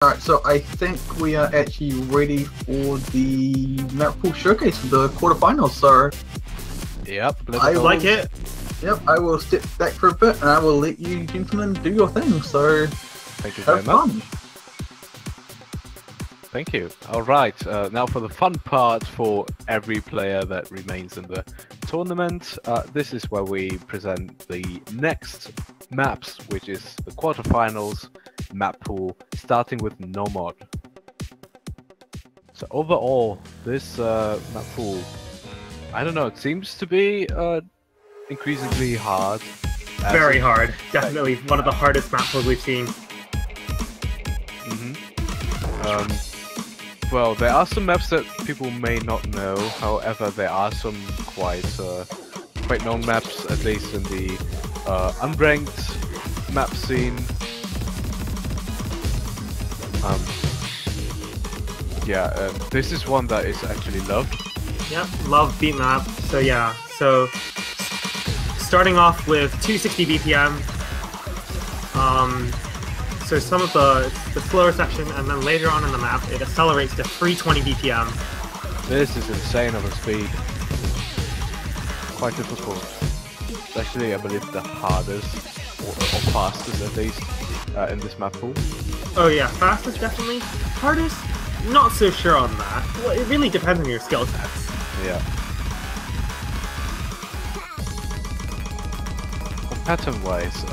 Alright, so I think we are actually ready for the Mappools showcase for the quarterfinals, so Yep, I like it. Yep, I will step back for a bit and I will let you gentlemen do your thing, so thank you very much. Thank you. Alright, now for the fun part for every player that remains in the tournament. This is where we present the next maps, which is the quarterfinals map pool, starting with no mod. So overall, this map pool, I don't know, it seems to be increasingly hard. Very hard. Definitely one of the hardest map pools we've seen. Well, there are some maps that people may not know. However, there are some quite known maps, at least in the unranked map scene. This is one that is actually loved. Yep, love beat map. So yeah, so starting off with 260 BPM. So some of the slower section, and then later on in the map, it accelerates to 320 BPM. This is insane of a speed. Quite difficult. Especially, I believe, the hardest, or fastest at least, in this map pool. Oh yeah, fastest definitely. Hardest, not so sure on that. Well, it really depends on your skill sets. Yeah. Pattern-wise,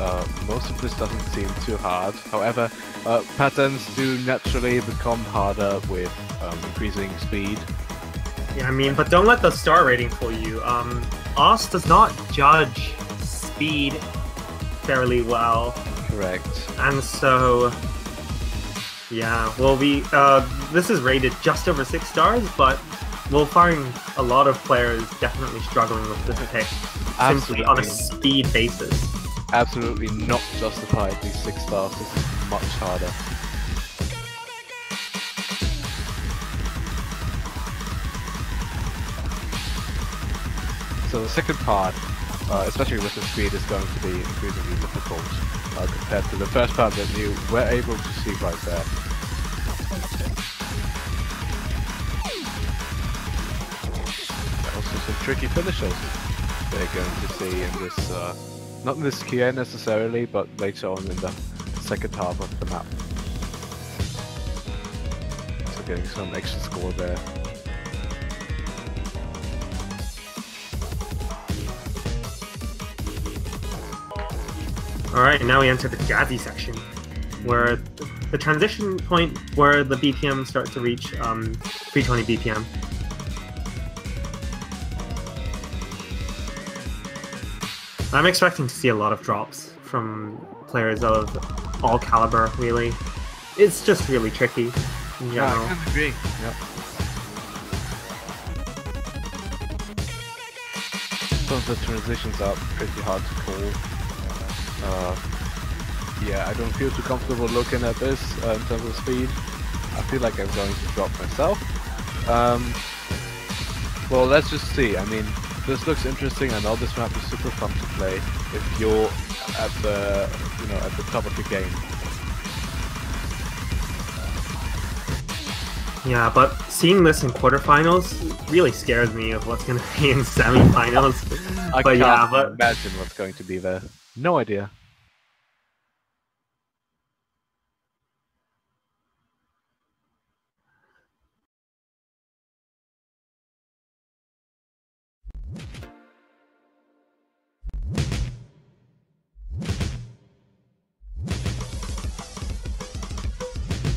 most of this doesn't seem too hard. However, patterns do naturally become harder with increasing speed. Yeah, I mean, but don't let the star rating fool you. OS does not judge speed fairly well. Correct. And so, yeah, well, this is rated just over 6 stars, but we'll find a lot of players definitely struggling with this pick. Simply on a speed basis. Absolutely not justified, these 6 stars. This is much harder. So the second part, especially with the speed, is going to be increasingly difficult compared to the first part that you were able to see right there. Also some tricky finishes they're going to see in this, not in this tier necessarily, but later on in the second half of the map. So getting some extra score there. Alright, now we enter the jazzy section, where the transition point where the BPM starts to reach 320 BPM. I'm expecting to see a lot of drops from players of all caliber, really. It's just really tricky in general. Yeah, I can agree. Yep. Some of the transitions are pretty hard to call. Yeah, I don't feel too comfortable looking at this in terms of speed. I feel like I'm going to drop myself. Well, let's just see. I mean, this looks interesting. I know this map is super fun to play if you're at the, at the top of your game. Yeah, but seeing this in quarterfinals really scares me of what's going to be in semifinals. I can't imagine what's going to be there. No idea.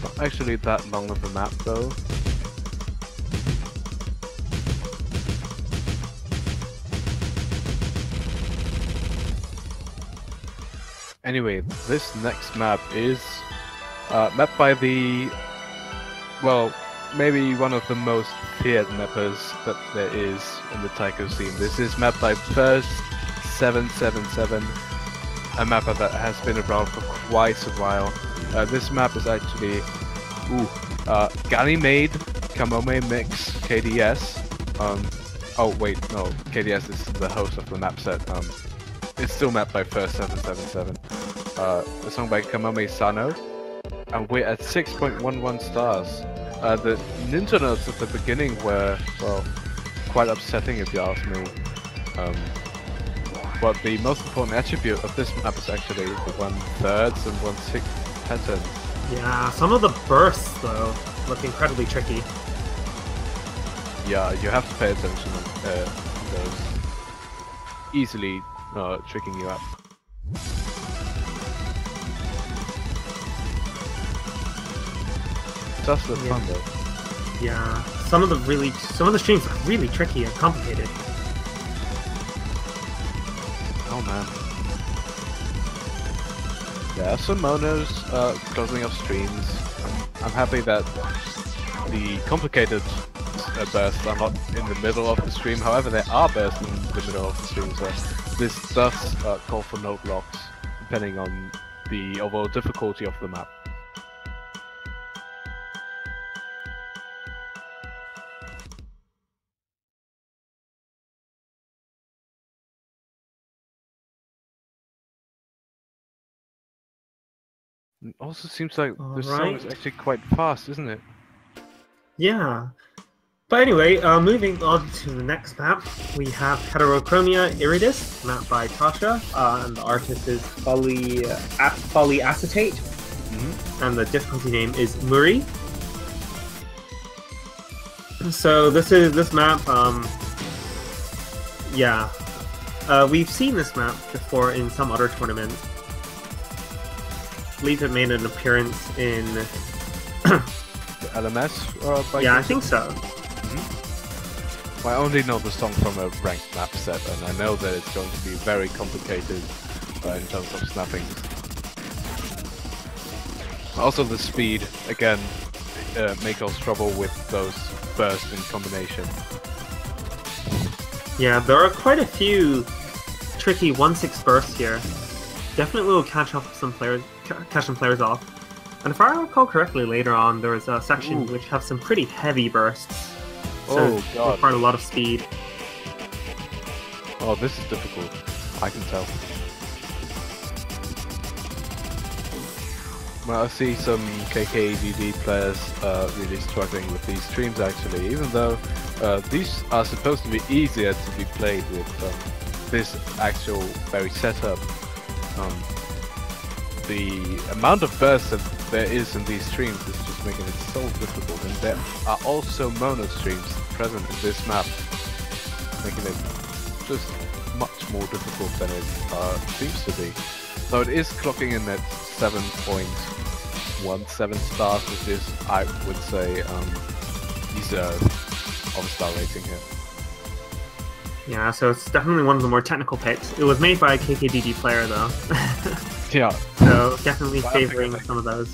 Not actually that long of a map though. Anyway, this next map is mapped by the, well, maybe one of the most feared mappers that there is in the taiko scene. This is mapped by First 777, a mapper that has been around for quite a while. This map is actually, Ganymede Kamome Mix KDS. Oh wait, no, KDS is the host of the map set. It's still mapped by First 777. A song by Kamome Sano. and we're at 6.11 stars. The ninja notes at the beginning were, well, quite upsetting if you ask me. But the most important attribute of this map is actually the 1/3 and 1/6 pattern. Yeah, some of the bursts though look incredibly tricky. Yeah, you have to pay attention to those. Easily tricking you up. Just the fun though. Yeah, some of the streams are really tricky and complicated. Oh man. There are some monos closing off streams. I'm happy that the complicated bursts are not in the middle of the stream. However, there are bursts in the middle of the stream, so this does call for node locks, depending on the overall difficulty of the map. It also seems like this song is actually quite fast, isn't it? Yeah. But anyway, moving on to the next map, we have Heterochromia Iridis, mapped by Tasha, and the artist is Polyacetate, and the difficulty name is Muri. So this map, we've seen this map before in some other tournaments. I believe it made an appearance in LMS? Yeah, I think so. I only know the song from a ranked map set, and I know that it's going to be very complicated in terms of snapping. Also the speed, again, make us trouble with those bursts in combination. Yeah, there are quite a few tricky 1/6 bursts here. Definitely will catch some players off. And if I recall correctly, later on there was a section which have some pretty heavy bursts. So God. require a lot of speed. Oh, this is difficult. I can tell. Well, I see some KKDD players really struggling with these streams actually, even though these are supposed to be easier to be played with this actual very setup. The amount of bursts that there is in these streams is just making it so difficult, and there are also mono streams present in this map, making it just much more difficult than it seems to be. So it is clocking in at 7.17 stars, which is, I would say, deserved of a star rating here. Yeah, so it's definitely one of the more technical picks. It was made by a KKDD player though. Yeah. So definitely favoring some of those.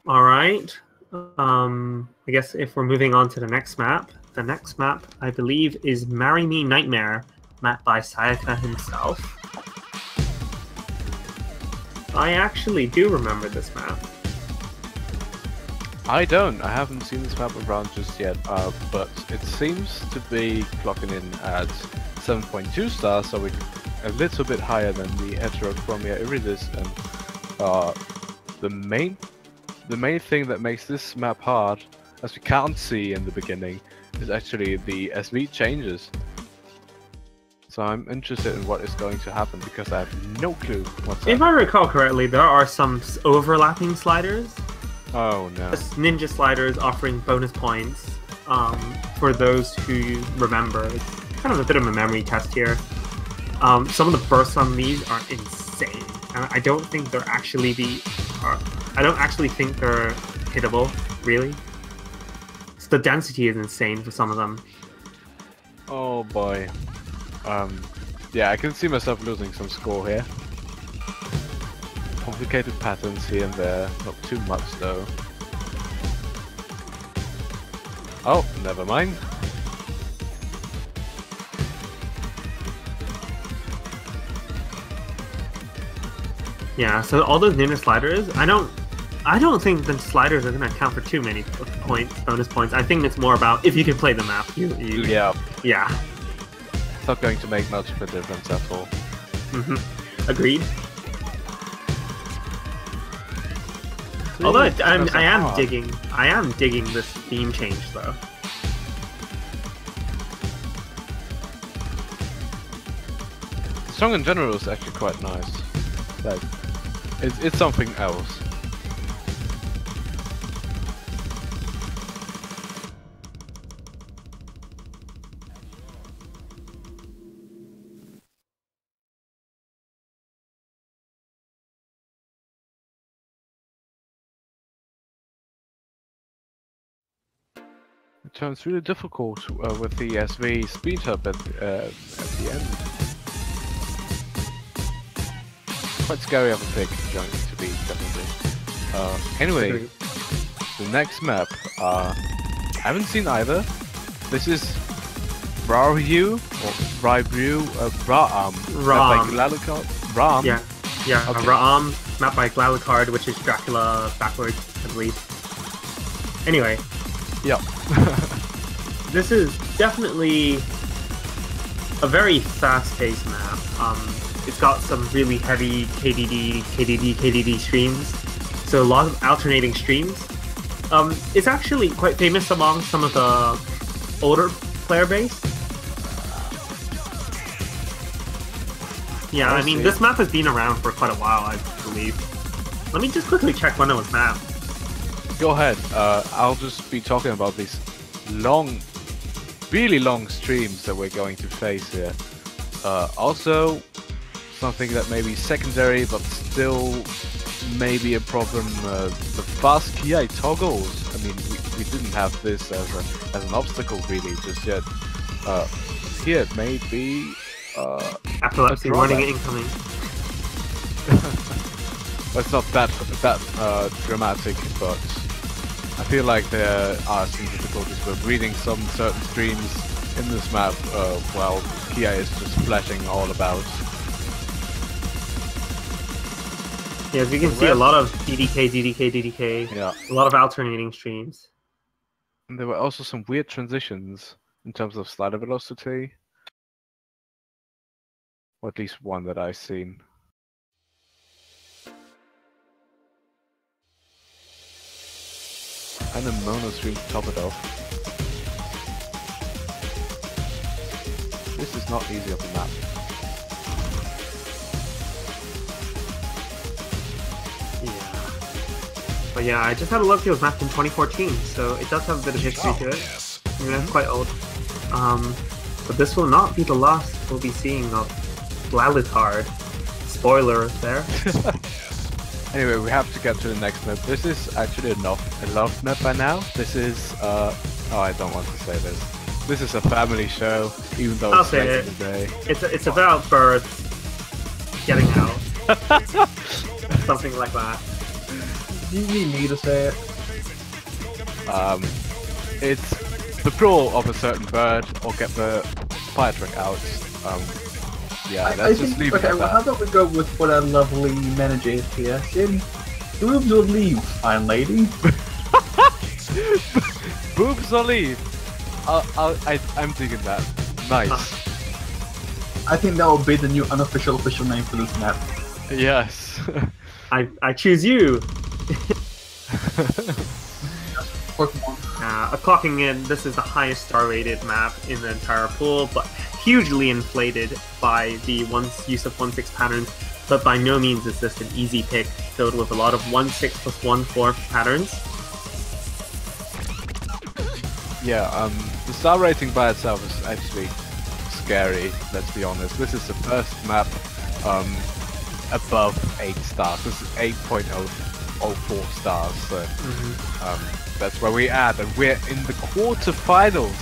Alright. I guess if we're moving on to the next map I believe is Marry Me Nightmare, mapped by Sayaka himself. I actually do remember this map. I don't. I haven't seen this map around just yet, but it seems to be clocking in at 7.2 stars, so we're a little bit higher than the Heterochromia Iridis, and the main thing that makes this map hard, as we can't see in the beginning, is actually the SV changes. So I'm interested in what is going to happen, because I have no clue what's happening. If I recall correctly, there are some overlapping sliders. Oh no. Ninja sliders offering bonus points for those who remember. It's kind of a bit of a memory test here. Some of the bursts on these are insane, and I don't think they're actually I don't actually think they're hittable, really. So the density is insane for some of them. Oh boy. Yeah, I can see myself losing some score here. Complicated patterns here and there, not too much though. Oh, never mind. Yeah, so all those ninja sliders, I don't I don't think the sliders are going to count for too many bonus points. I think it's more about if you can play the map. Yeah. Yeah. It's not going to make much of a difference at all. Agreed. Although I am digging this theme change though. The song in general is actually quite nice. Like, it's something else. It turns really difficult with the SV speed up at the end. Quite scary of a pick going to be, definitely. Anyway, the next map, I haven't seen either. This is Ryu or Ryu, Raam. Raam. Yeah, Okay. Raam, mapped by Glalicard, which is Dracula backwards, I believe. Anyway. Yeah. This is definitely a very fast-paced map. It's got some really heavy KDD streams, so a lot of alternating streams. It's actually quite famous among some of the older player base. Yeah, I mean, this map has been around for quite a while, I believe. Let me just quickly check when it was mapped. Go ahead. I'll just be talking about these long, really long streams that we're going to face here. Also, something that may be secondary, but still may be a problem. The fast KI toggles. I mean, we didn't have this as an obstacle really just yet. Here it may be. Epilepsy warning incoming. It's not that dramatic, but I feel like there are some difficulties with reading some certain streams in this map while Kia is just flashing all about. Yeah, as you can see, a lot of DDK. Yeah. A lot of alternating streams. And there were also some weird transitions in terms of slider velocity. Or at least one that I've seen. And a mono stream to top it off. This is not easy of a map. Yeah. But yeah, I just had a look. It was mapped in 2014, so it does have a bit of history to it. I mean, that's quite old. But this will not be the last we'll be seeing of Glalicard. Spoiler there. Anyway, we have to get to the next map. This is actually a love map by now. This is, oh, I don't want to say this. This is a family show, even though it's late in the day. It's about birds getting out. Something like that. Do you need me to say it? It's the pro of a certain bird, or get the fire truck out. Yeah, let's just leave it at that. How about we go with what our lovely manager is here? Boobs or leave, fine lady? Boobs or leave? I'm digging that. Nice. I think that will be the new unofficial official name for this map. Yes. I choose you. Clocking in, this is the highest star rated map in the entire pool, but hugely inflated by the use of 1/6 patterns, but by no means is this an easy pick filled with a lot of 1/6 plus 1/4 patterns. Yeah, the star rating by itself is actually scary, let's be honest. This is the first map above 8 stars. This is 8.04 stars, so that's where we're at, and we're in the quarterfinals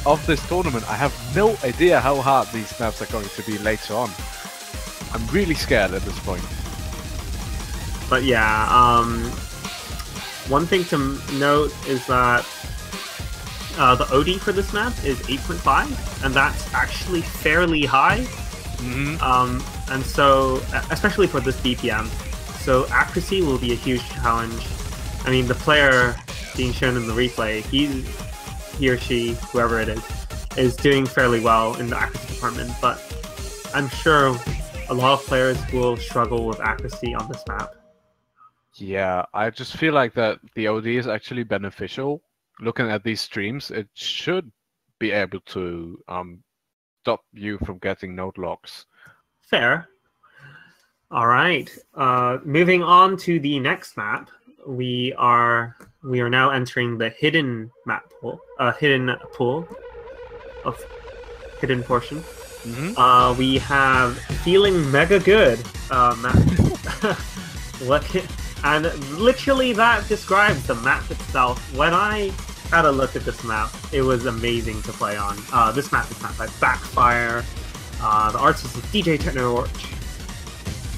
of this tournament. I have no idea how hard these maps are going to be later on. I'm really scared at this point. But yeah, one thing to note is that the OD for this map is 8.5, and that's actually fairly high. And so, especially for this BPM. so accuracy will be a huge challenge. I mean, the player being shown in the replay, he or she, whoever it is doing fairly well in the accuracy department, but I'm sure a lot of players will struggle with accuracy on this map. Yeah, I just feel like that the OD is actually beneficial. Looking at these streams, it should be able to stop you from getting node locks. Fair. All right. Moving on to the next map, we are now entering the hidden map pool, hidden pool of hidden portion. Mm-hmm. We have Feeling Mega Good map. And literally that describes the map itself. When I had a look at this map, it was amazing to play on. This map is mapped by Backfire. The artist is DJ Techno. I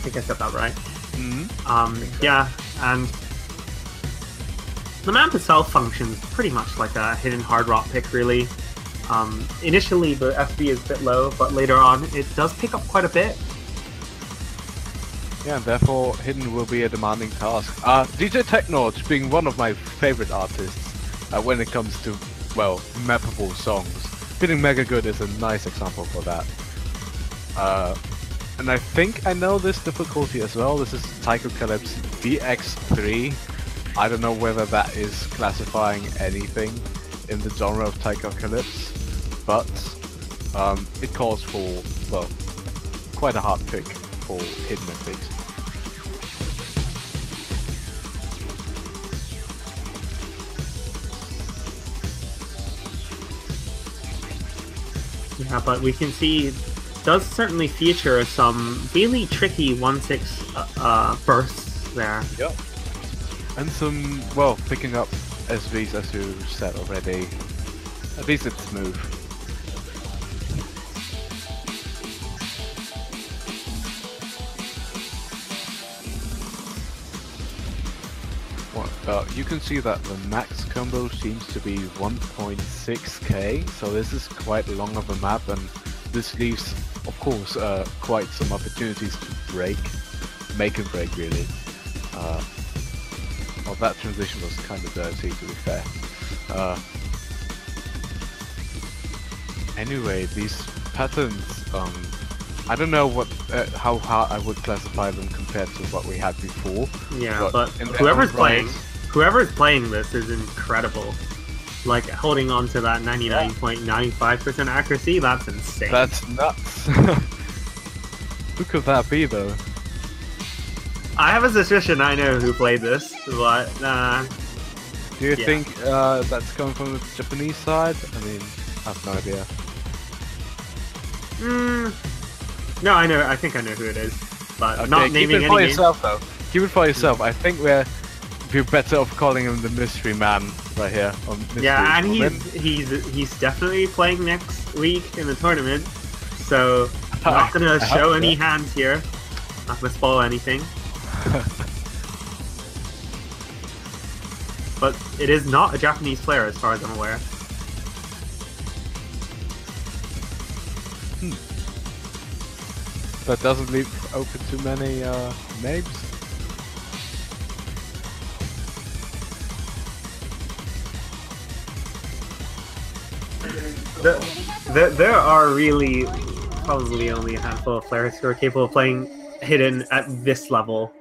think I said that right. Mm-hmm. Yeah, and the map itself functions pretty much like a hidden hard rock pick, really. Initially, the FB is a bit low, but later on, it does pick up quite a bit. Yeah, therefore, hidden will be a demanding task. DJ Techno being one of my favorite artists when it comes to, well, mappable songs. Feeling Mega Good is a nice example for that. And I think I know this difficulty as well. This is Taiko Calypse DX3. I don't know whether that is classifying anything in the genre of Taiko Calypse, but it calls for, well, quite a hard pick for hidden at least. Yeah, but we can see it does certainly feature some really tricky 1-6 bursts there. Yep. And some, well, picking up SVs as you said already. At least it's smooth. You can see that the max combo seems to be 1.6k, so this is quite long of a map, and this leaves, of course, quite some opportunities to make and break really. Well, that transition was kind of dirty, to be fair. Anyway, these patterns, I don't know what how hard I would classify them compared to what we had before. Yeah, but whoever's playing this is incredible. Like, holding on to that 99.95% accuracy, that's insane. That's nuts. Who could that be, though? I have a suspicion I know who played this, but do you think that's coming from the Japanese side? I mean, I have no idea. No, I know. I think I know who it is, but okay, not naming any names. Keep it for yourself, though. Keep it for yourself. I think we're better off calling him the mystery man right here. Or yeah, and he's definitely playing next week in the tournament, so I'm not gonna show any hands here. Not gonna spoil anything. But it is not a Japanese player, as far as I'm aware. That doesn't leave open too many names. There are really probably only a handful of players who are capable of playing hidden at this level.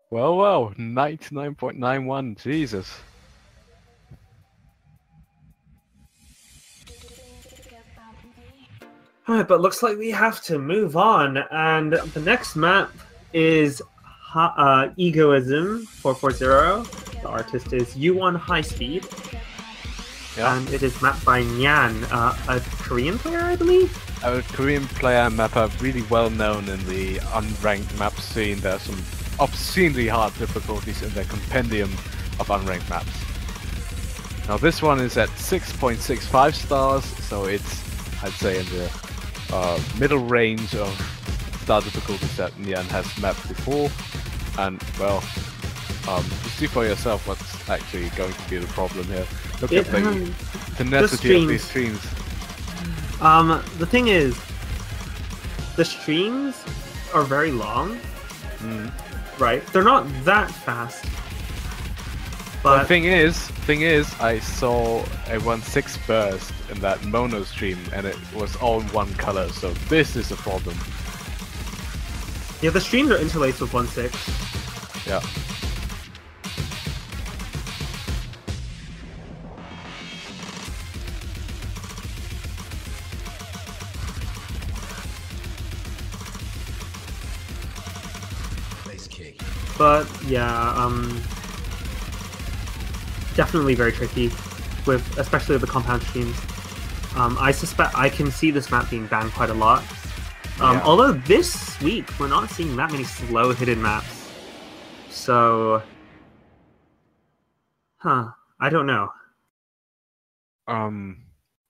Well, 99.91, Jesus. Alright, but looks like we have to move on, and the next map is Egoism 440. The artist is U1 High Speed. Yeah. And it is mapped by Nyan, a Korean player, I believe? A Korean player and mapper, really well known in the unranked map scene. There are some obscenely hard difficulties in their compendium of unranked maps. Now this one is at 6.65 stars, so it's, I'd say, in the middle range of star difficulties that Nyan has mapped before. And, well, you see for yourself what's actually going to be the problem here. Look at the tenacity of these streams. The thing is, the streams are very long, right? They're not that fast. But the thing is, I saw a 1/6 burst in that mono stream, and it was all in one color. So this is a problem. yeah, the streams are interlaced with 1/6. Yeah. But yeah, definitely very tricky, with especially with the compound streams. I suspect I can see this map being banned quite a lot. Although this week we're not seeing that many slow hidden maps, so I don't know.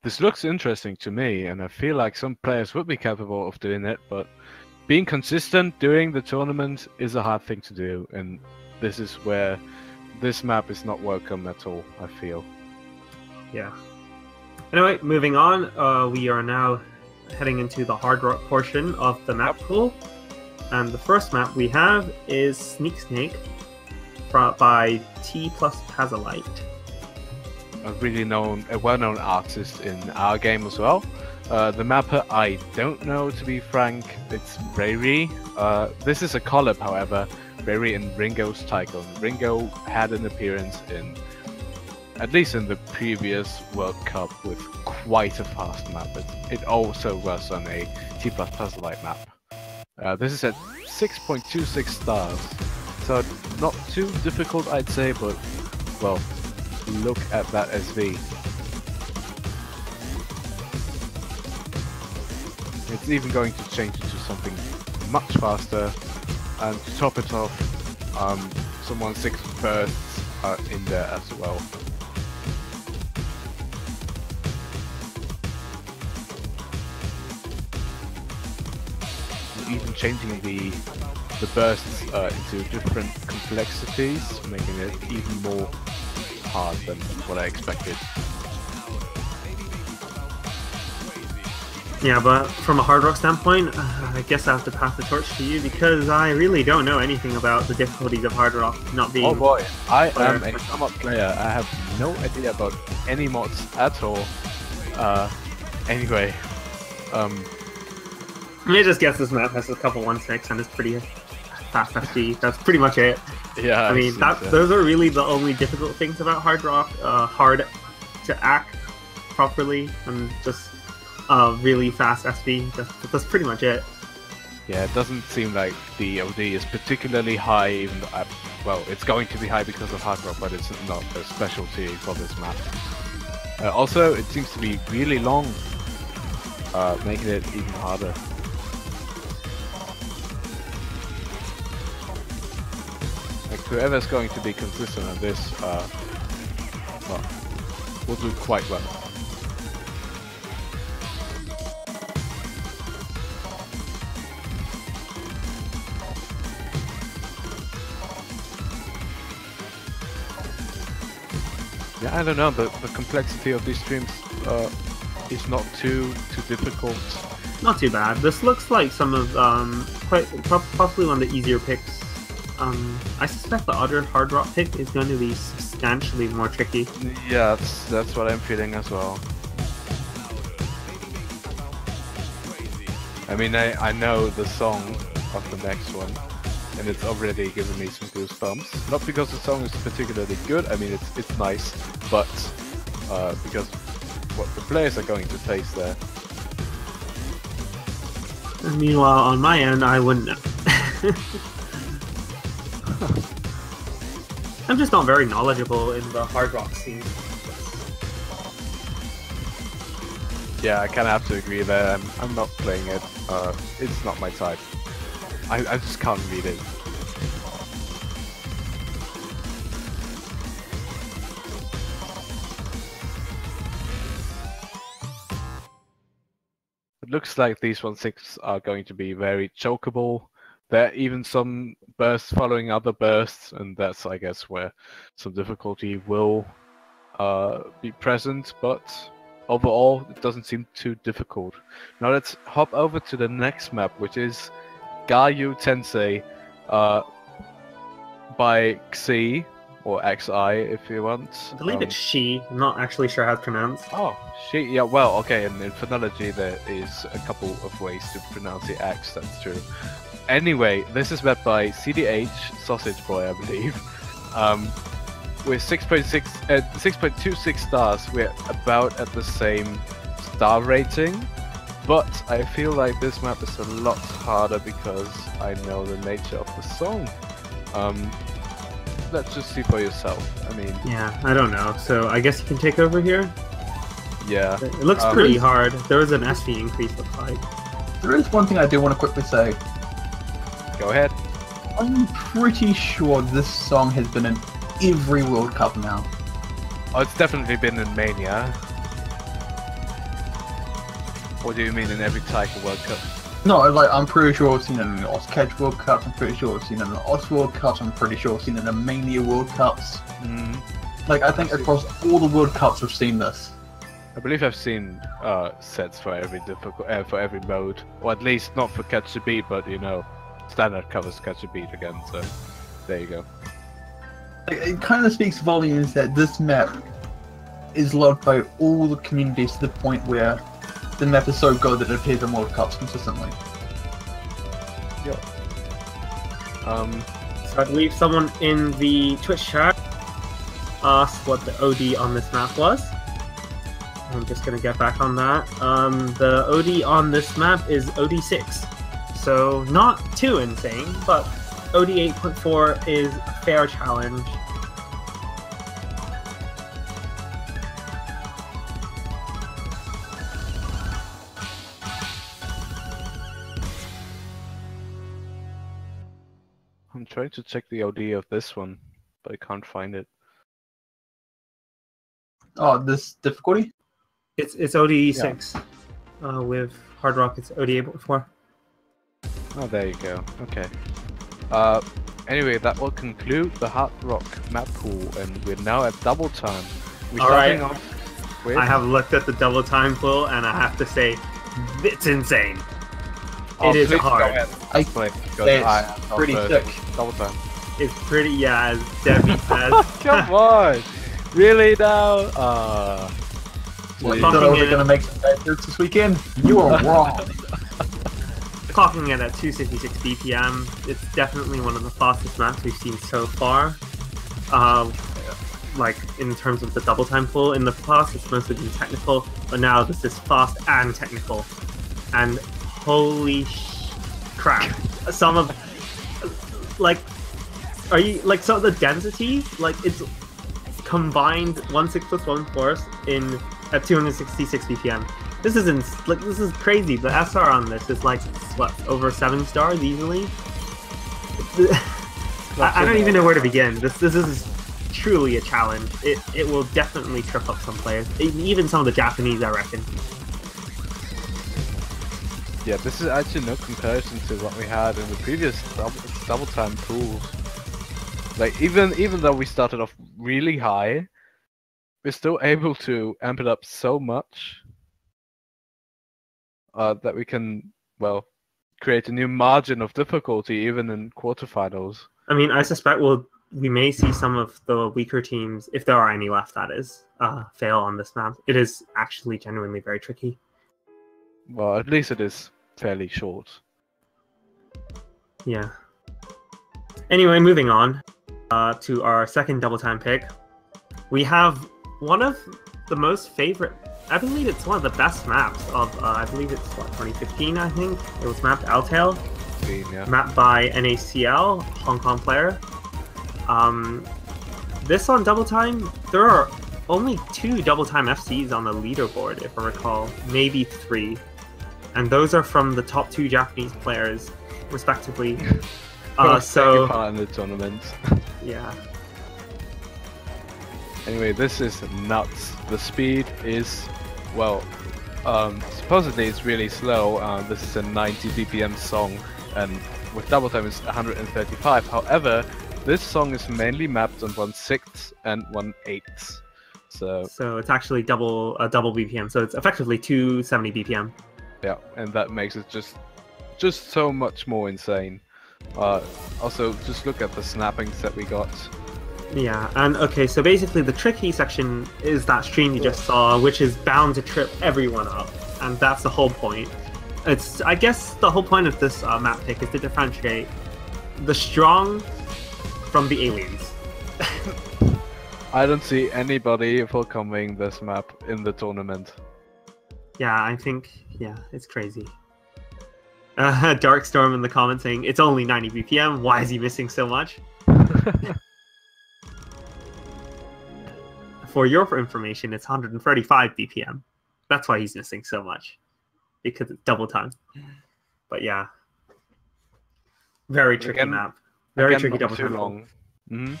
This looks interesting to me, and I feel like some players would be capable of doing it, but being consistent during the tournament is a hard thing to do, and this is where this map is not welcome at all, I feel. Yeah. Anyway, moving on, we are now heading into the hard rock portion of the map pool, and the first map we have is Sneak Snake by T plus Pazalite. A well-known artist in our game as well. The mapper I don't know, to be frank. It's Rary. This is a collab, however. Rary and Ringo's Taiko. Ringo had an appearance in, at least in the previous World Cup, with quite a fast map. It also was on a T plus Pazalite map. This is at 6.26 stars, so not too difficult, I'd say, but well, look at that SV. It's even going to change into something much faster, and to top it off, some 1/6 bursts are in there as well. Even changing the bursts into different complexities, making it even more hard than what I expected. Yeah, but from a hard rock standpoint, I guess I have to pass the torch to you, because I really don't know anything about the difficulties of hard rock, not being... Oh boy, I am a mod player. I have no idea about any mods at all. Anyway, Let me just guess this map has a couple 1/6 and it's pretty fast FD. That's pretty much it. Yeah, I mean, those are really the only difficult things about hard rock. Hard to act properly and just really fast SV. That's pretty much it. Yeah, it doesn't seem like the OD is particularly high, even though, well, it's going to be high because of hard rock, but it's not a specialty for this map. Also, it seems to be really long, making it even harder. Like, whoever's going to be consistent on this, well, will do quite well. Yeah, I don't know, but the complexity of these streams is not too difficult. Not too bad. This looks like some of possibly one of the easier picks. I suspect the other hard rock pick is going to be substantially more tricky. Yeah, that's what I'm feeling as well. I mean, I know the song of the next one, and it's already giving me some goosebumps. Not because the song is particularly good, I mean it's nice, but because what the players are going to face there. And meanwhile, on my end, I wouldn't know. I'm just not very knowledgeable in the hard rock scene. Yeah, I kind of have to agree there. I'm not playing it. It's not my type. I just can't read it. It looks like these 1/6 are going to be very chokeable. There are even some bursts following other bursts, and that's, I guess, where some difficulty will be present, but overall, it doesn't seem too difficult. Now let's hop over to the next map, which is Gayu Tensei by Xi, or XI if you want. I believe it's she. I'm not actually sure how it's pronounced. Oh, she. Yeah, well, okay, and in phonology there is a couple of ways to pronounce the X, that's true. Anyway, this is made by CDH, Sausage Boy, I believe. With 6.26 stars, we're about at the same star rating. But I feel like this map is a lot harder because I know the nature of the song. Let's just see for yourself. I mean... Yeah, I don't know. So I guess you can take over here? Yeah. It looks pretty hard. There was an SV increase, looks like. There is one thing I do want to quickly say. Go ahead. I'm pretty sure this song has been in every World Cup now. Oh, it's definitely been in Mania. What do you mean in every Taiko World Cup? No, like, I'm pretty sure I've seen it in the Oscatch World Cup, I'm pretty sure I've seen it in the Oz World Cups, I'm pretty sure I've seen it in the Mania World Cups. Like, I think across all the World Cups we've seen this. I believe I've seen sets for every for every mode, or at least not for Catch the Beat, but you know, standard covers Catch the Beat again. So there you go. It kind of speaks volumes that this map is loved by all the communities to the point where the map is so good that it appears in World Cups consistently. Yep. So I believe someone in the Twitch chat asked what the OD on this map was. I'm just gonna get back on that. The OD on this map is OD 6, so not too insane, but OD 8.4 is a fair challenge. I'm trying to check the OD of this one, but I can't find it. Oh, this difficulty? It's OD 6 with Hard Rock. It's OD 8.4. Oh, there you go. Okay. Anyway, that will conclude the Hard Rock map pool, and we're now at double time. We're starting off with... I have looked at the double time pool, and I have to say, it's insane. Oh, it is please hard. Go ahead. I It's pretty thick. Double time. It's pretty, yeah, as Debbie says. Come on! Really now? What, you thought I was going to make some bad jokes this weekend? You are wrong. Clocking it at 266 BPM. It's definitely one of the fastest maps we've seen so far. Like, in terms of the double time pool. In the past, it's mostly been technical, but now this is fast and technical. And holy crap. Some of, like, some of the densities, like, it's combined 1/6 plus 1/4 in at 266 BPM. This is this is crazy. The SR on this is like what, over 7 stars easily. I don't even know where to begin. This is truly a challenge. It will definitely trip up some players, even some of the Japanese, I reckon. Yeah, this is actually no comparison to what we had in the previous double time pools. Like even though we started off really high, we're still able to amp it up so much that we can, well, create a new margin of difficulty even in quarterfinals. I mean, I suspect we may see some of the weaker teams, if there are any left, that is, fail on this map. It is actually genuinely very tricky. Well, at least it is fairly short. Yeah. Anyway, moving on to our second double time pick. We have one of the most favorite, I believe it's one of the best maps of, I believe it's, what, 2015, I think? It was mapped Altail. Yeah. Mapped by NACL, Hong Kong player. This on double time, there are only 2 double time FCs on the leaderboard, if I recall. Maybe 3. And those are from the top 2 Japanese players, respectively. So part in the tournament. Yeah. Anyway, this is nuts. The speed is, well, supposedly it's really slow. This is a 90 BPM song, and with double time it's 135. However, this song is mainly mapped on 1/6 and 1/8. So it's actually double BPM. So it's effectively 270 BPM. yeah, and that makes it just so much more insane. Also, just look at the snappings that we got. Yeah, and okay, so basically the tricky section is that stream you just saw, which is bound to trip everyone up, and that's the whole point. I guess the whole point of this map pick is to differentiate the strong from the aliens. I don't see anybody overcoming this map in the tournament. Yeah, I think, yeah, it's crazy. Darkstorm in the comments saying, it's only 90 BPM, why is he missing so much? For your information, it's 135 BPM. That's why he's missing so much. Because it's double time. But yeah. Very tricky map. Very tricky double time. Too long. Mm-hmm.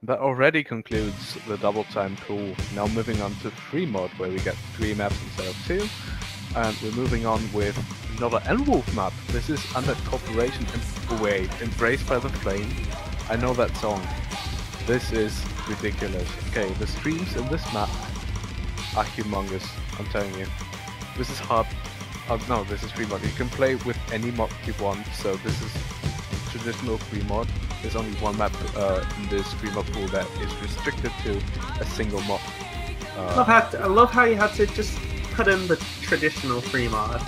That already concludes the double time pool. Now moving on to free mod, where we get 3 maps instead of 2. And we're moving on with another N-Wolf map. This is Under Corporation Wait, Embraced by the Flame. I know that song. This is ridiculous. Okay, the streams in this map are humongous, I'm telling you. This is hard. No, this is free mod. You can play with any mod you want, so this is traditional free mod. There's only one map in this free mod pool that is restricted to a single mod. I love how you had to just put in the traditional free mod.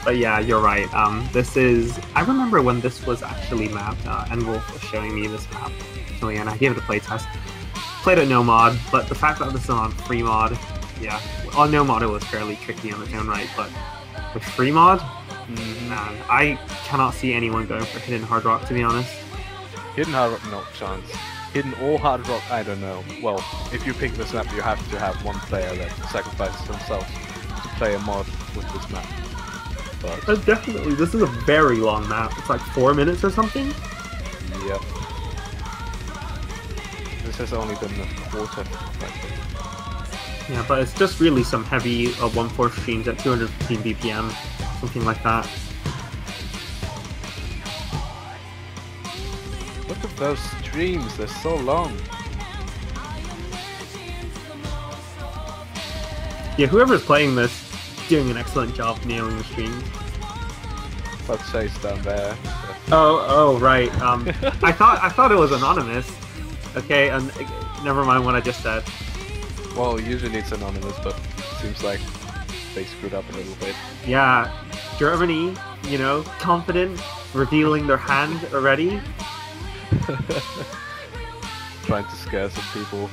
But yeah, you're right. This is... I remember when this was actually mapped, and Wolf was showing me this map. So yeah, and I gave it a playtest. Played it no mod, but the fact that this is on free mod, yeah. On no mod it was fairly tricky on its own right, but with free mod, man, I cannot see anyone going for Hidden Hard Rock, to be honest. Hidden Hard Rock, no chance. Hidden or Hard Rock, I don't know. Well, if you pick this map, you have to have one player that sacrifices themselves to play a mod with this map. But definitely, this is a very long map. It's like 4 minutes or something? Yep. This has only been a quarter, I think. Yeah, but it's just really some heavy 1/4 streams at 215 BPM, something like that. Look at those streams, they're so long. Yeah, whoever's playing this is doing an excellent job nailing the streams. But Chase down there. Oh, right. I thought it was anonymous. Okay, and never mind what I just said. Well, usually it's anonymous, but it seems like they screwed up a little bit. Yeah, Germany, you know, confident, revealing their hand already. Trying to scare some people.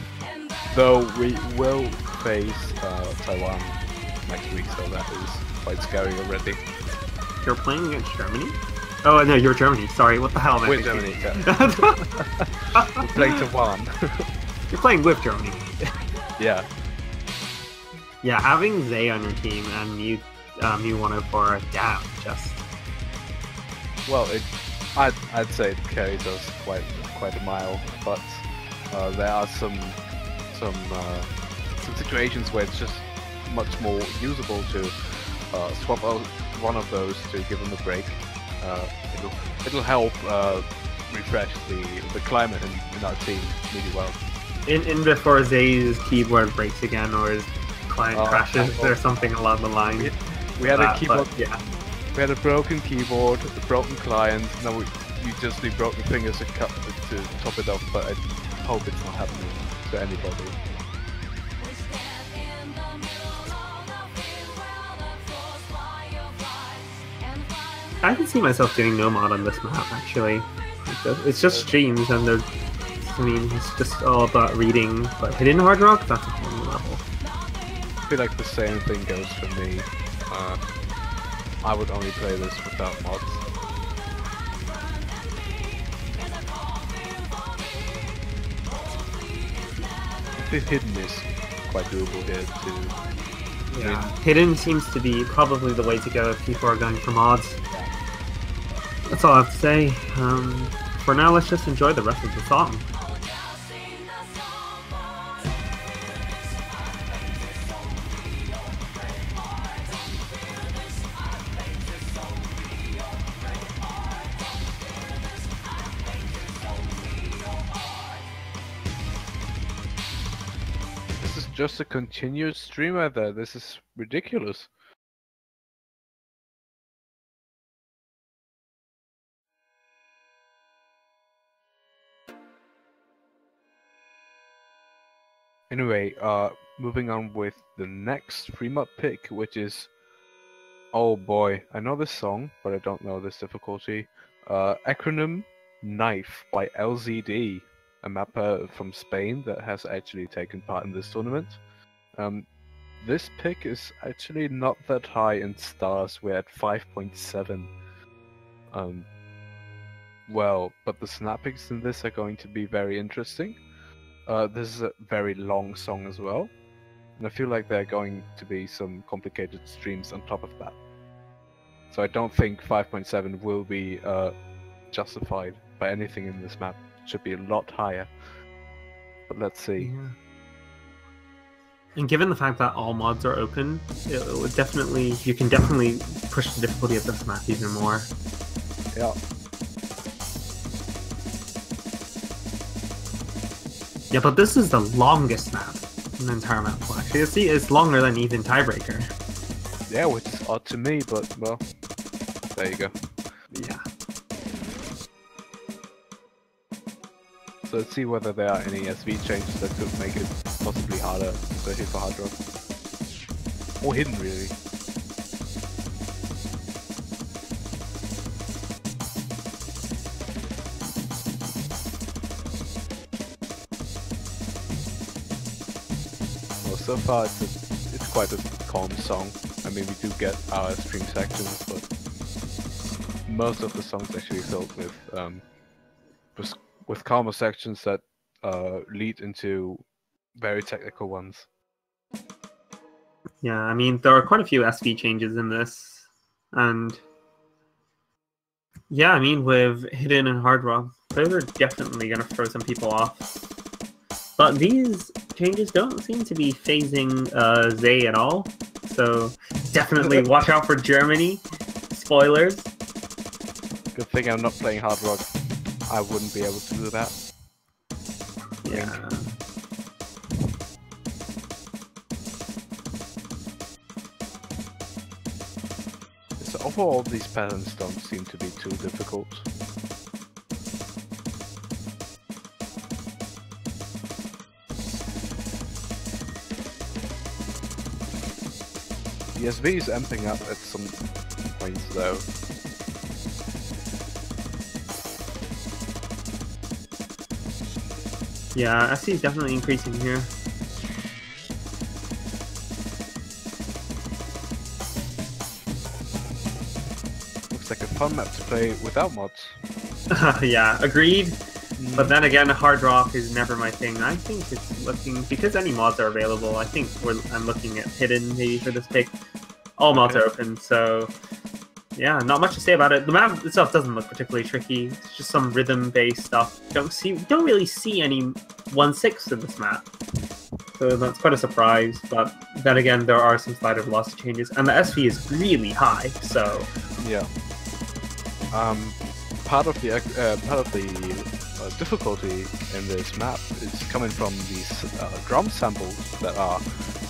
Though we will face Taiwan next week, so that is quite scary already. You're playing against Germany? Oh, no, you're Germany. Sorry, what the hell am I with thinking? Germany, yeah. We're playing Taiwan. You're playing with Germany. Yeah. Yeah, having Zay on your team and you 104 down, just... Well, I'd say it carries us quite a mile, but there are some situations where it's just much more usable to swap out one of those to give them a break. It'll help refresh the climate in our team really well. In before Zay's keyboard breaks again or his client crashes or something along the line. We had a keyboard. Yeah. We had a broken keyboard, a broken client. Now we just need broken fingers to top it off, but I hope it's not happening to anybody. I can see myself doing no mod on this map actually. It's just streams and they're... I mean, it's just all about reading, but Hidden Hard Rock, that's a whole new level. I feel like the same thing goes for me. I would only play this without mods. The Hidden is quite doable here too. Yeah, Hidden seems to be probably the way to go if people are going for mods. That's all I have to say. For now, let's just enjoy the rest of the song. just a continuous streamer there. This is ridiculous. Anyway, moving on with the next free mod pick, which is, oh boy, I know this song, but I don't know this difficulty. Acronym Knife by LZD, a mapper from Spain that has actually taken part in this tournament. This pick is actually not that high in stars. We're at 5.7. Well, but the snappings in this are going to be very interesting. This is a very long song as well, and I feel like there are going to be some complicated streams on top of that. So I don't think 5.7 will be justified by anything in this map. It should be a lot higher. But let's see. Yeah. And given the fact that all mods are open, it would definitely, you can definitely push the difficulty of this map even more. Yeah. Yeah, but this is the longest map in the entire map. Well, actually, see, it's longer than even Tiebreaker. Yeah, which is odd to me, but well, there you go. Yeah. So let's see whether there are any SV changes that could make it possibly harder, especially for hard rock. Or hidden, really. Well, so far it's quite a calm song. I mean, we do get our stream sections, but most of the song's actually filled with calmer sections that lead into very technical ones. Yeah, I mean, there are quite a few SV changes in this, and yeah, I mean, with hidden and hard rock, those are definitely going to throw some people off. But these changes don't seem to be phasing Zay at all, so definitely watch out for Germany. Spoilers. Good thing I'm not playing hard rock. I wouldn't be able to do that. Yeah. So overall, these patterns don't seem to be too difficult. The SV is amping up at some points though. Yeah, SV is definitely increasing here. Looks like a fun map to play without mods. Yeah, agreed. But then again, hard rock is never my thing. I think it's looking, because any mods are available, I think I'm looking at hidden maybe for this pick. All mods are open, so yeah, not much to say about it. The map itself doesn't look particularly tricky. It's just some rhythm-based stuff. Don't really see any 1/6 in this map, so that's quite a surprise. But then again, there are some slider velocity changes, and the SV is really high. So yeah, part of the difficulty in this map is coming from these drum samples that are,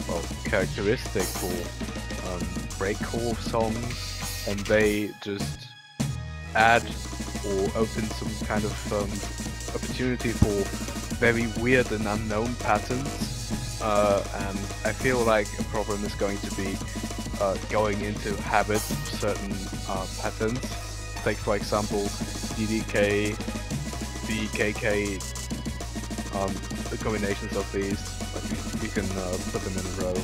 well, characteristic for breakcore songs, and they just add or open some kind of opportunity for very weird and unknown patterns, and I feel like a problem is going to be going into habit of certain patterns. Take for example DDK, BKK, the combinations of these, like you can put them in a row.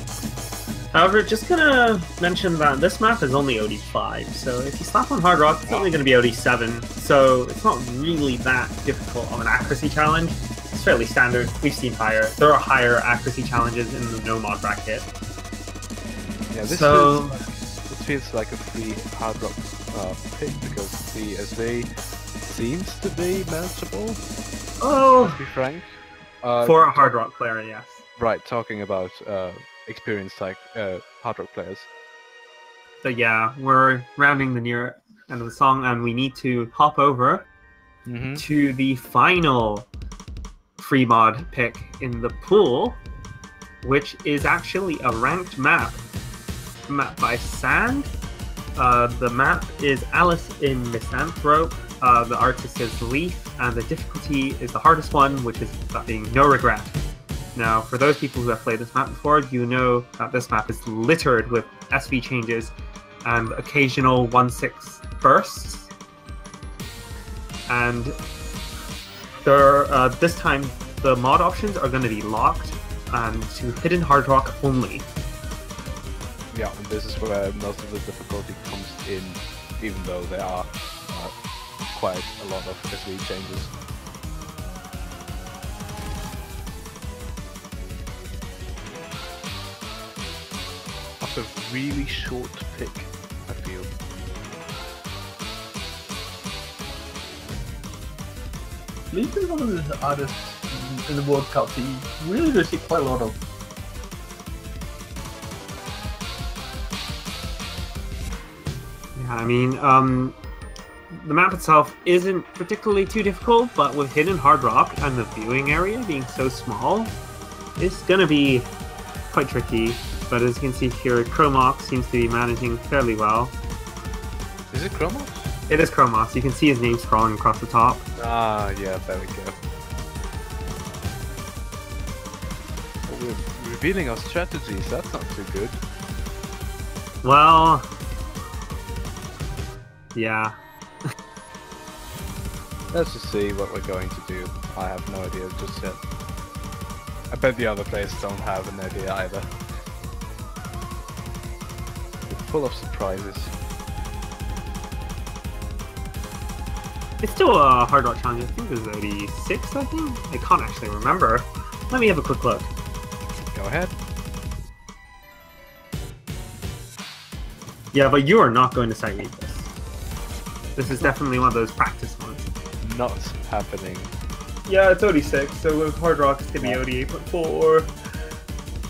however, just gonna mention that this map is only OD5, so if you slap on hard rock, it's only gonna be OD7, so it's not really that difficult of an accuracy challenge. It's fairly standard. We've seen higher. There are higher accuracy challenges in the no mod bracket. Yeah, this feels like a free hard rock pick because the SV seems to be manageable. Oh, To be frank. for a hard rock player, yes. Right, talking about experienced like hard rock players. So yeah, we're rounding the near end of the song, and we need to hop over to the final free mod pick in the pool, which is actually a ranked map by Sand. The map is Alice in Misanthrope. The artist is Leaf, and the difficulty is the hardest one, which is that being No Regret. Now, for those people who have played this map before, you know that this map is littered with SV changes and occasional 1/6 bursts. And this time, the mod options are going to be locked and to hidden hard rock only. Yeah, and this is where most of the difficulty comes in, even though there are quite a lot of SV changes. That's a really short pick, I feel. Leaf is one of the artists in the World Cup that you really do see quite a lot of. Yeah, I mean, the map itself isn't particularly too difficult, but with hidden hard rock and the viewing area being so small, it's gonna be quite tricky. But as you can see here, Chromox seems to be managing fairly well. Is it Chromox? It is Chromox. You can see his name scrolling across the top. Ah, yeah, there we go. Well, we're revealing our strategies, that's not too good. Well, yeah. Let's just see what we're going to do. I have no idea just yet. I bet the other players don't have an idea either. We're full of surprises. It's still a hard rock challenge. I think it was 86, I think? I can't actually remember. Let me have a quick look. Go ahead. Yeah, but you are not going to sight read this. This is definitely one of those practice ones. Not happening. Yeah, it's 86, so with hard rock it's going to be 88.4.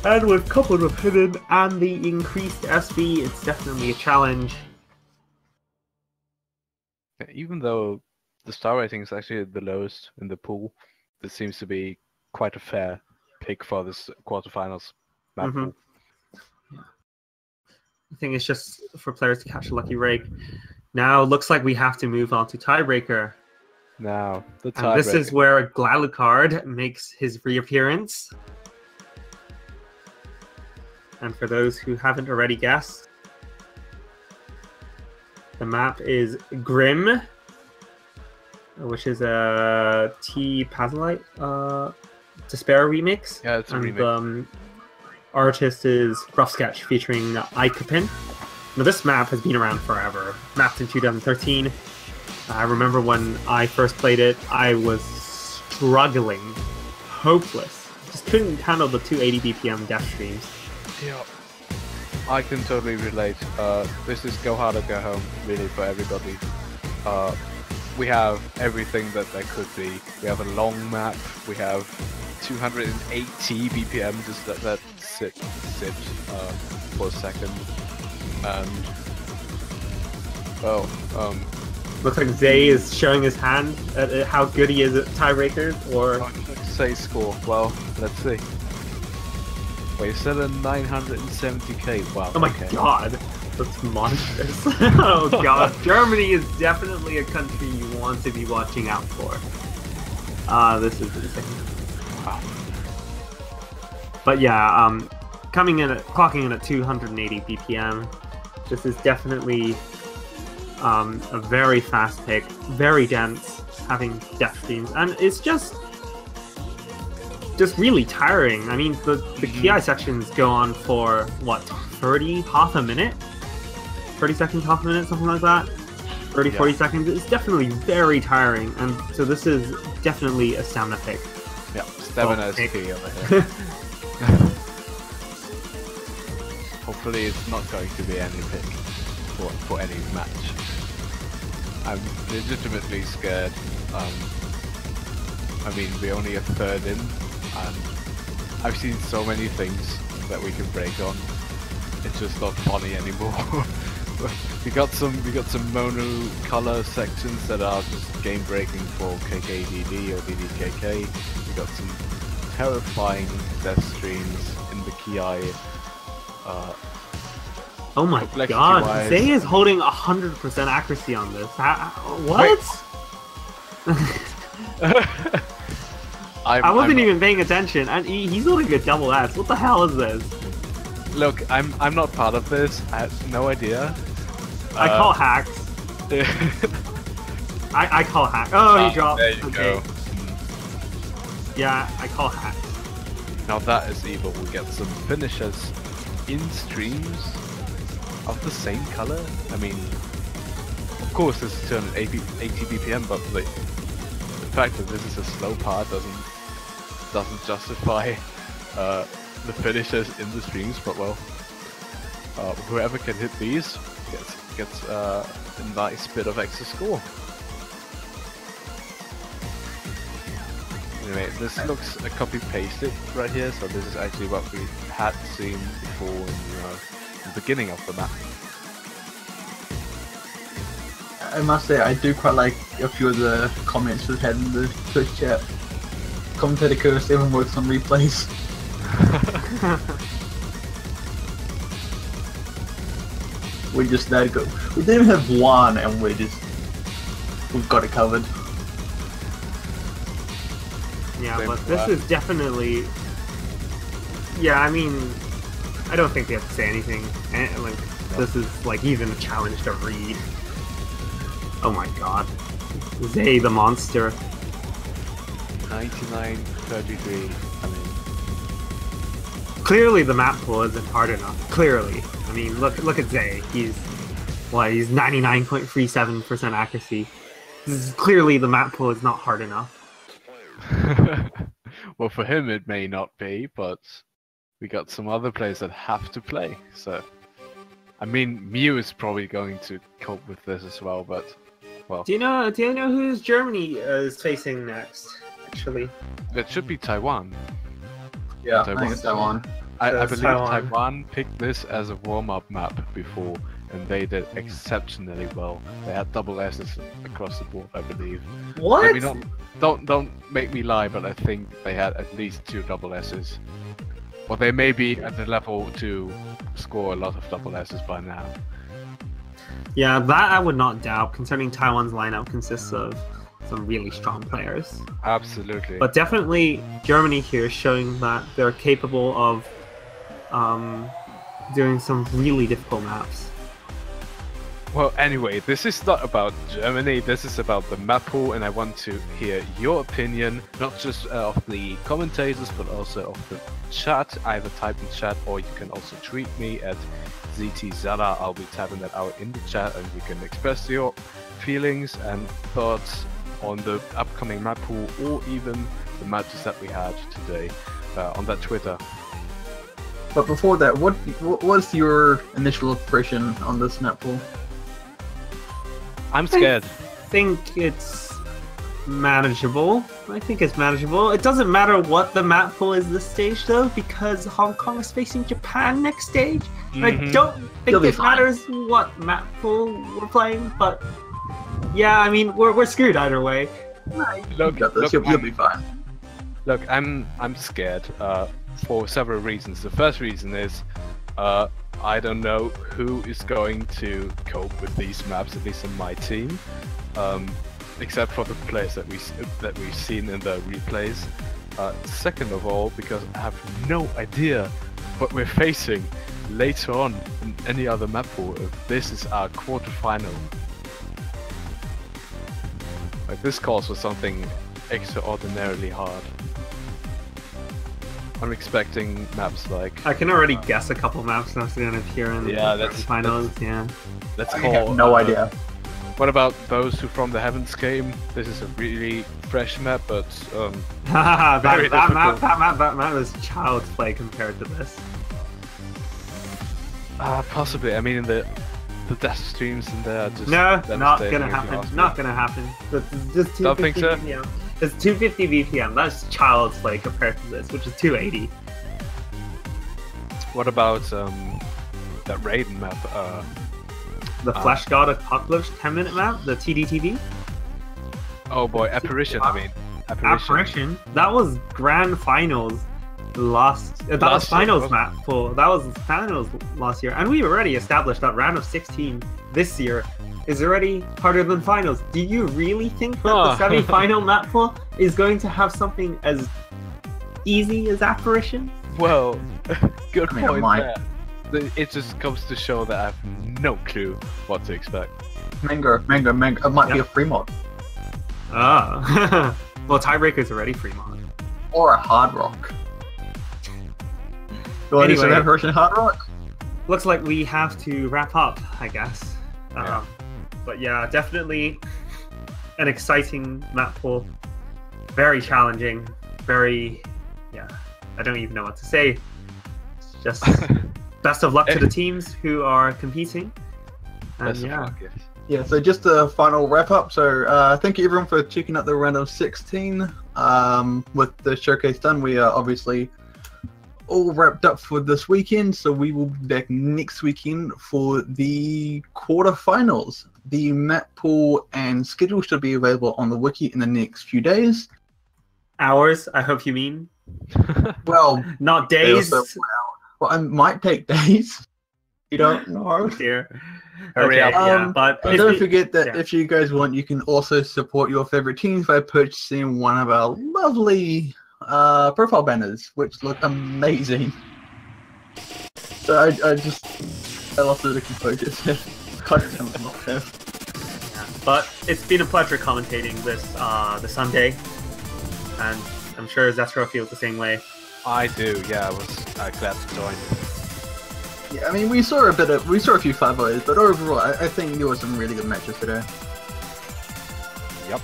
And with coupled with hidden and the increased SV, it's definitely a challenge. Even though the star rating is actually the lowest in the pool, this seems to be quite a fair pick for this quarterfinals map pool. I think it's just for players to catch a lucky rake. Now looks like we have to move on to tiebreaker. Now, the tiebreaker. And this is where Glalucard makes his reappearance. And for those who haven't already guessed, the map is Grim, which is a T Pazolite Despair remix. Yeah, it's a remix. And artist is Rough Sketch featuring Ikapin. Now this map has been around forever. Mapped in 2013. I remember when I first played it, I was struggling, hopeless. Just couldn't handle the 280 BPM death streams. Yeah, I can totally relate. This is go hard or go home, really, for everybody. We have everything that there could be. We have a long map. We have 280 BPM, just let that sit for a second. And looks like Zay is showing his hand at how good he is at tiebreakers, or say score. Well, let's see. Wait, is that a 970k? Wow. Oh my god, that's monstrous. Oh god, Germany is definitely a country you want to be watching out for. This is insane. Wow. But yeah, clocking in at 280 BPM. This is definitely a very fast pick, very dense, having death streams, and it's just really tiring. I mean, the Ki sections go on for what, 30, half a minute, 30 seconds, half a minute, something like that. 30, 40 seconds. It's definitely very tiring, and so this is definitely a stamina pick. Yeah, stamina is key over here. Hopefully, it's not going to be any pick for any match. I'm legitimately scared. I mean, we're only a third in, and I've seen so many things that we can break on. It's just not funny anymore. we got some mono color sections that are just game breaking for KKDD or DDKK. We got some terrifying death streams in the Ki. Oh my god, Zay is holding 100% accuracy on this. What? I wasn't even paying attention, and he's holding a double S. What the hell is this? Look, I'm not part of this. I have no idea. I call hacks. I call hack. Oh, he dropped. There you go. Yeah, I call hacks. Now that is evil. We get some finishers in streams of the same color. I mean, of course this is 280 BPM, but the fact that this is a slow part doesn't justify the finishers in the streams. But well, whoever can hit these gets a nice bit of extra score. Anyway, this looks a copy-pasted right here, so this is actually what we had seen before in the beginning of the map. I must say, I do quite like a few of the comments we've had in the Twitch chat. Commentator Curse even works on replays. We just let it go. We didn't have one, and we've got it covered. Yeah, but this is definitely. Yeah, I mean, I don't think they have to say anything. And, like, this is like even a challenge to read. Oh my god, Zay the monster. 99-33. I mean, clearly the map pool isn't hard enough. Clearly, I mean, look at Zay. He's 99.37% accuracy. Clearly the map pool is not hard enough. well, for him it may not be, but we got some other players that have to play. So, I mean, Mew is probably going to cope with this as well. But, well, do you know who's Germany is facing next? Actually, it should be Taiwan. Yeah, I think it's Taiwan. I believe Taiwan picked this as a warm-up map before, and they did exceptionally well. They had double S's across the board, I believe. What? Maybe not. Don't make me lie, but I think they had at least 2 double S's. Or they may be at the level to score a lot of double S's by now. Yeah, that I would not doubt, concerning Taiwan's lineup consists of some really strong players. Absolutely. But definitely Germany here showing that they're capable of doing some really difficult maps. Well, anyway, this is not about Germany, this is about the map pool, and I want to hear your opinion, not just of the commentators, but also of the chat. Either type in chat, or you can also tweet me at ZTZara. I'll be tapping that out in the chat, and you can express your feelings and thoughts on the upcoming map pool, or even the matches that we had today on that Twitter. But before that, what was your initial impression on this map pool? I'm scared. I think it's manageable. It doesn't matter what the map pool is this stage, though, because Hong Kong is facing Japan next stage. I don't think it matters what map pool we're playing, but yeah, I mean, we're screwed either way. You'll be fine. Look, I'm scared for several reasons. The first reason is I don't know who is going to cope with these maps, at least in my team, except for the players that we've seen in the replays. Second of all, because I have no idea what we're facing later on in any other map pool. If this is our quarterfinal, like, this calls for something extraordinarily hard. I'm expecting maps like... I can already guess a couple maps that's going to appear in the finals. Let's I call... have no idea. What about those who from the Heavens came? This is a really fresh map, but that map is child's play compared to this. Possibly. I mean, the death streams in there are just... No, not gonna happen. Not gonna happen. It's just 250 Don't think so? BPM. It's 250 BPM. That's child's play compared to this, which is 280. What about that Raiden map? The Flash God Apocalypse 10-minute map, the TDTV. Oh boy, Apparition. I mean, Apparition. That was grand finals that was finals map for finals last year, and we've already established that round of 16 this year is already harder than finals. Do you really think that the semi-final map pool is going to have something as easy as Apparition? Well, good point there. It just comes to show that I have no clue what to expect. Mango. It might be a free mod. Ah. Well, Tiebreaker's already free mod. Or a hard rock. Well, anyway, Apparition hard rock? Looks like we have to wrap up, I guess. Yeah. But yeah, definitely an exciting map pool. Very challenging. Very, I don't even know what to say. Just best of luck to the teams who are competing. And Best of luck, yes. Yeah, so just a final wrap up. So thank you everyone for checking out the round of 16. With the showcase done, we are obviously all wrapped up for this weekend. So we will be back next weekend for the quarterfinals. The map pool and schedule should be available on the wiki in the next few days. Hours, I hope you mean. Well, not days. Well, it might take days. You don't know. Oh dear. Hurry Okay, up. But don't forget that if you guys want, you can also support your favorite teams by purchasing one of our lovely profile banners, which look amazing. So I lost the composure. But it's been a pleasure commentating this the Sunday, and I'm sure Zestro feels the same way. I do. Yeah, I was glad to join. Yeah, I mean, we saw a few 5-0s, but overall, I think there were some really good matches today. Yep.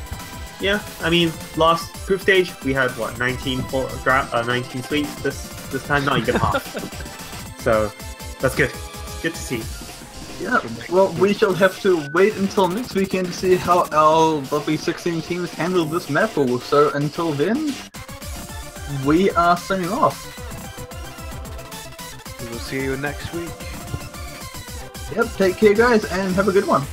Yeah, I mean, last group stage we had what 19 sweeps. This time, not even half. So that's good. Good to see. Yeah. Well, we shall have to wait until next weekend to see how our lovely 16 teams handle this map pool. So until then, we are signing off. We will see you next week. Yep, take care guys, and have a good one.